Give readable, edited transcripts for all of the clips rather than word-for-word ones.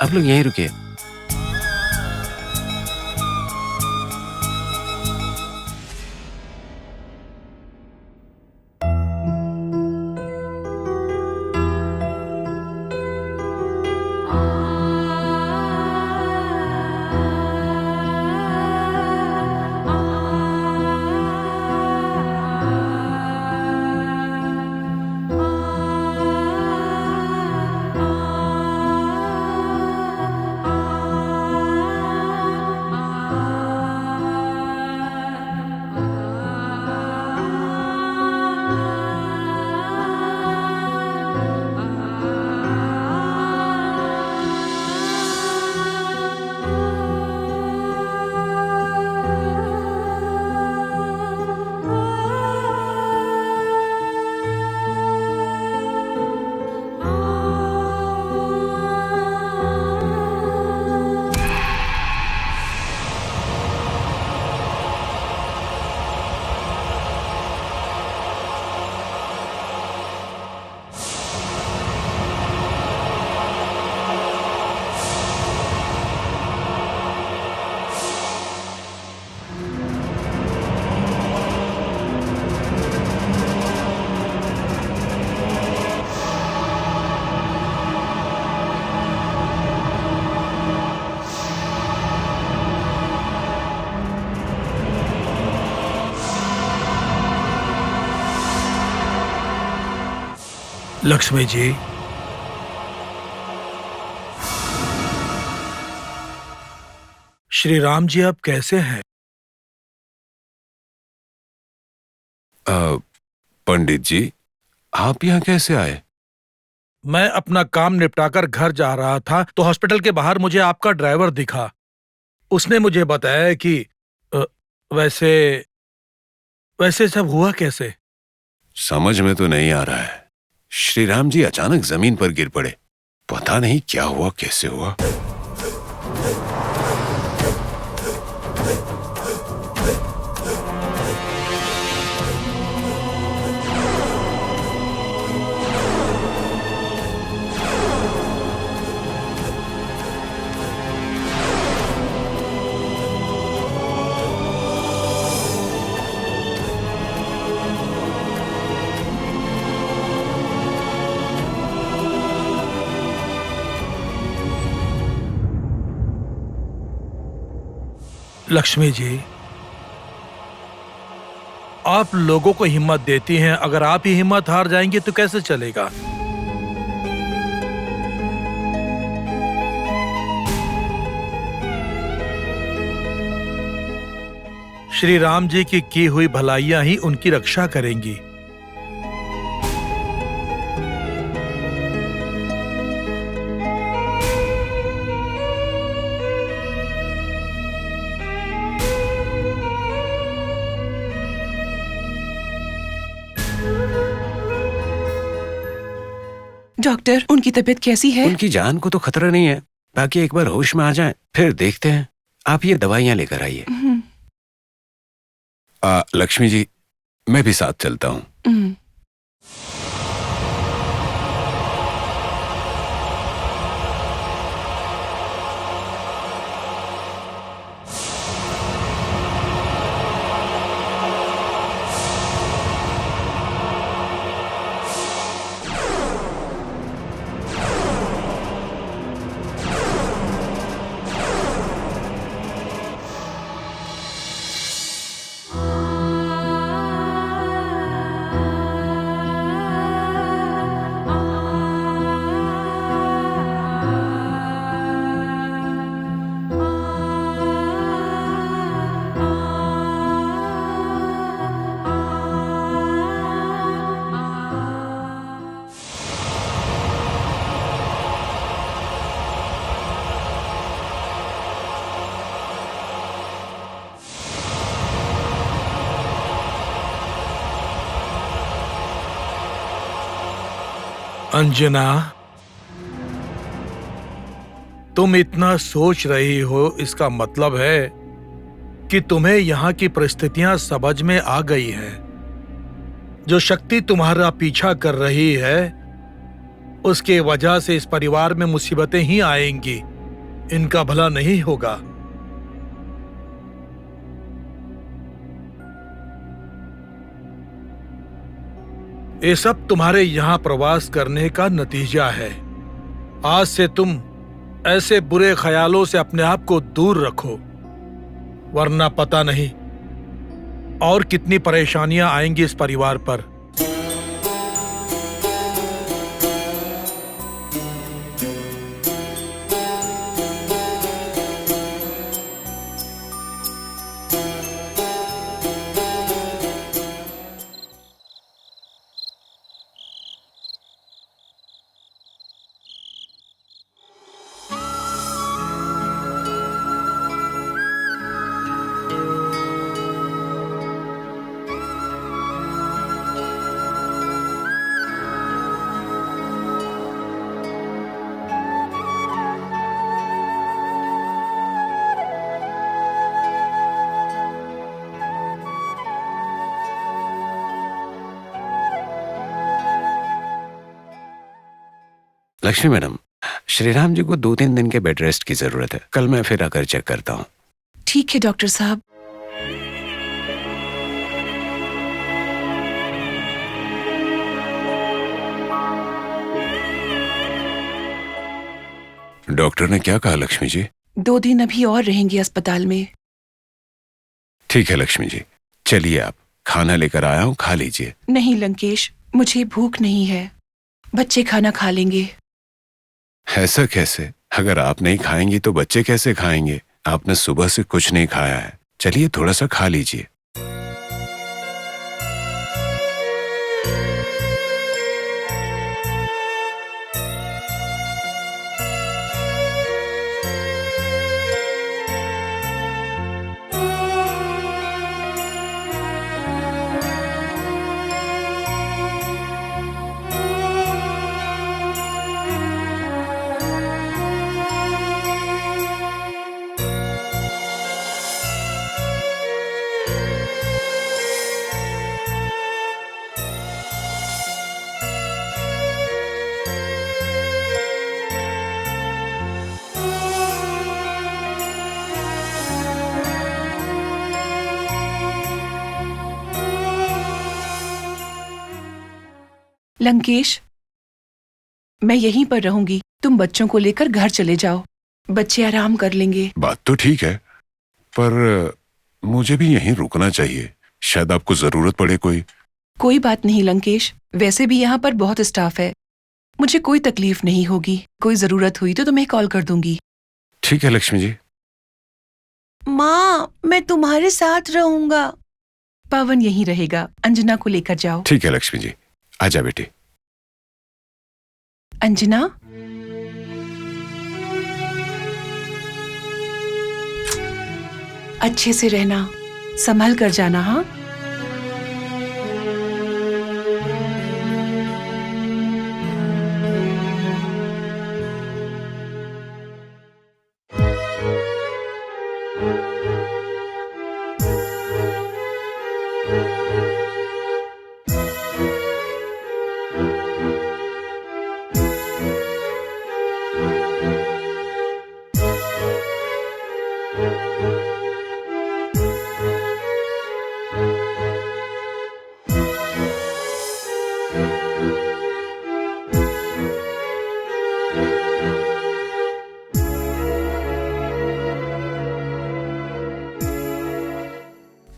आप लोग यहीं रुकिए। लक्ष्मी जी, श्री राम जी आप कैसे हैं? पंडित जी, आप यहाँ कैसे आए? मैं अपना काम निपटाकर घर जा रहा था तो हॉस्पिटल के बाहर मुझे आपका ड्राइवर दिखा। उसने मुझे बताया कि अ, वैसे वैसे सब हुआ कैसे? समझ में तो नहीं आ रहा है। श्री राम जी अचानक जमीन पर गिर पड़े। पता नहीं क्या हुआ, कैसे हुआ। लक्ष्मी जी, आप लोगों को हिम्मत देती हैं, अगर आप ही हिम्मत हार जाएंगे तो कैसे चलेगा? श्री राम जी की हुई भलाइयां ही उनकी रक्षा करेंगी। डॉक्टर, उनकी तबीयत कैसी है? उनकी जान को तो खतरा नहीं है, बाकी एक बार होश में आ जाएं, फिर देखते हैं। आप ये दवाइयां लेकर आइए। लक्ष्मी जी, मैं भी साथ चलता हूँ। अंजना, तुम इतना सोच रही हो, इसका मतलब है कि तुम्हें यहाँ की परिस्थितियां समझ में आ गई है। जो शक्ति तुम्हारा पीछा कर रही है उसके वजह से इस परिवार में मुसीबतें ही आएंगी। इनका भला नहीं होगा। ये सब तुम्हारे यहाँ प्रवास करने का नतीजा है। आज से तुम ऐसे बुरे ख्यालों से अपने आप को दूर रखो, वरना पता नहीं और कितनी परेशानियां आएंगी इस परिवार पर। लक्ष्मी मैडम, श्रीराम जी को 2-3 दिन के बेड रेस्ट की जरूरत है। कल मैं फिर आकर चेक करता हूँ। ठीक है डॉक्टर साहब। डॉक्टर ने क्या कहा लक्ष्मी जी? 2 दिन अभी और रहेंगे अस्पताल में। ठीक है लक्ष्मी जी, चलिए आप, खाना लेकर आया हूँ, खा लीजिए। नहीं लंकेश, मुझे भूख नहीं है। बच्चे खाना खा लेंगे। ऐसा कैसे? अगर आप नहीं खाएंगी तो बच्चे कैसे खाएंगे? आपने सुबह से कुछ नहीं खाया है। चलिए थोड़ा सा खा लीजिए। लंकेश, मैं यहीं पर रहूंगी। तुम बच्चों को लेकर घर चले जाओ, बच्चे आराम कर लेंगे। बात तो ठीक है, पर मुझे भी यहीं रुकना चाहिए। शायद आपको जरूरत पड़े कोई। कोई बात नहीं लंकेश, वैसे भी यहाँ पर बहुत स्टाफ है। मुझे कोई तकलीफ नहीं होगी। कोई जरूरत हुई तो तुम्हें कॉल कर दूंगी। ठीक है लक्ष्मी जी। माँ, मैं तुम्हारे साथ रहूंगा। पवन यहीं रहेगा। अंजना को लेकर जाओ। ठीक है लक्ष्मी जी, आजा बेटी। अंजना, अच्छे से रहना, संभल कर जाना। हाँ,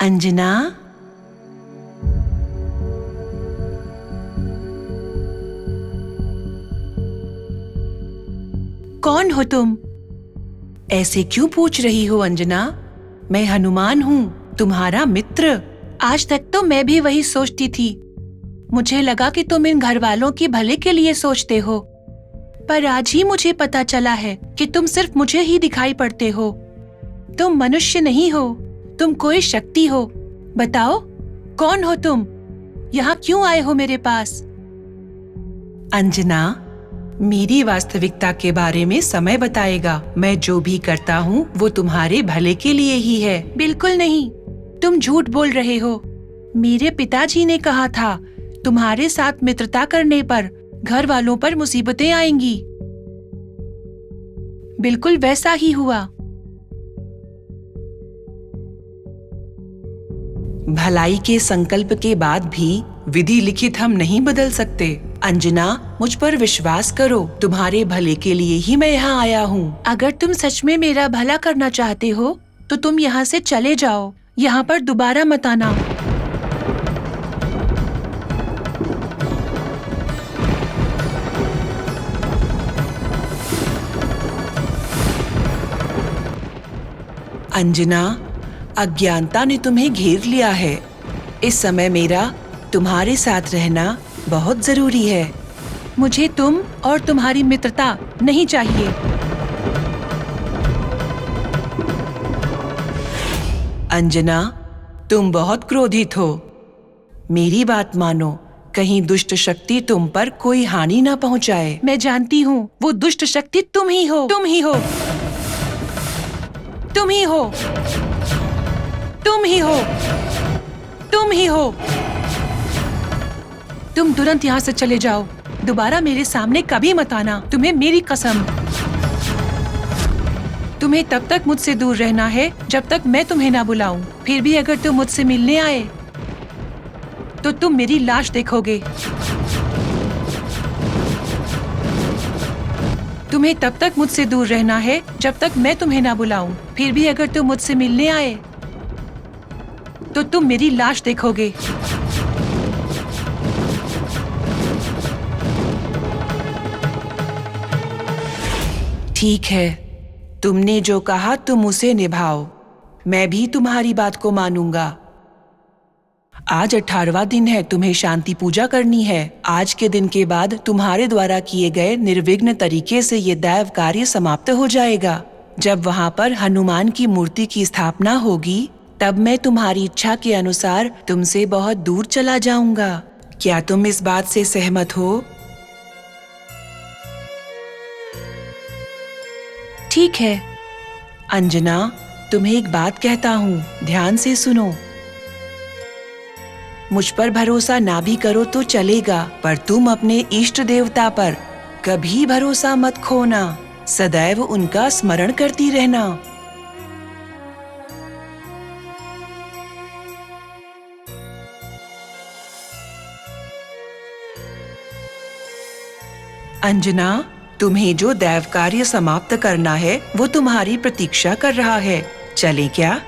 अंजना, कौन हो तुम? ऐसे क्यों पूछ रही हो अंजना? मैं हनुमान हूँ, तुम्हारा मित्र। आज तक तो मैं भी वही सोचती थी। मुझे लगा कि तुम इन घर वालों की भले के लिए सोचते हो, पर आज ही मुझे पता चला है कि तुम सिर्फ मुझे ही दिखाई पड़ते हो। तुम मनुष्य नहीं हो, तुम कोई शक्ति हो। बताओ, कौन हो तुम? यहाँ क्यों आए हो मेरे पास? अंजना, मेरी वास्तविकता के बारे में समय बताएगा। मैं जो भी करता हूँ वो तुम्हारे भले के लिए ही है। बिल्कुल नहीं, तुम झूठ बोल रहे हो। मेरे पिताजी ने कहा था तुम्हारे साथ मित्रता करने पर घर वालों पर मुसीबतें आएंगी। बिल्कुल वैसा ही हुआ। भलाई के संकल्प के बाद भी विधि लिखित हम नहीं बदल सकते। अंजना, मुझ पर विश्वास करो, तुम्हारे भले के लिए ही मैं यहाँ आया हूँ। अगर तुम सच में मेरा भला करना चाहते हो तो तुम यहाँ से चले जाओ, यहाँ पर दोबारा मत आना। अंजना, अज्ञानता ने तुम्हें घेर लिया है। इस समय मेरा तुम्हारे साथ रहना बहुत जरूरी है। मुझे तुम और तुम्हारी मित्रता नहीं चाहिए। अंजना, तुम बहुत क्रोधित हो। मेरी बात मानो, कहीं दुष्ट शक्ति तुम पर कोई हानि ना पहुंचाए। मैं जानती हूँ वो दुष्ट शक्ति तुम ही हो, तुम ही हो, तुम ही हो, तुम ही हो, तुम ही हो। तुम तुरंत यहाँ से चले जाओ, दोबारा मेरे सामने कभी मत आना, तुम्हें मेरी कसम। तुम्हें तब तक मुझसे दूर रहना है जब तक मैं तुम्हें ना बुलाऊं। फिर भी अगर तुम मुझसे मिलने आए तो तुम मेरी लाश देखोगे। तुम्हें तब तक मुझसे दूर रहना है जब तक मैं तुम्हें ना बुलाऊं। फिर भी अगर तुम मुझसे मिलने आए तो तुम मेरी लाश देखोगे। ठीक है, तुमने जो कहा तुम उसे निभाओ। मैं भी तुम्हारी बात को मानूंगा। आज 18वां दिन है, तुम्हें शांति पूजा करनी है। आज के दिन के बाद तुम्हारे द्वारा किए गए निर्विघ्न तरीके से ये दैव कार्य समाप्त हो जाएगा। जब वहाँ पर हनुमान की मूर्ति की स्थापना होगी तब मैं तुम्हारी इच्छा के अनुसार तुमसे बहुत दूर चला जाऊंगा। क्या तुम इस बात से सहमत हो? ठीक है। अंजना, तुम्हें एक बात कहता हूँ, ध्यान से सुनो। मुझ पर भरोसा ना भी करो तो चलेगा, पर तुम अपने इष्ट देवता पर कभी भरोसा मत खोना। सदैव उनका स्मरण करती रहना। अंजना, तुम्हें जो दैव कार्य समाप्त करना है वो तुम्हारी प्रतीक्षा कर रहा है। चले क्या?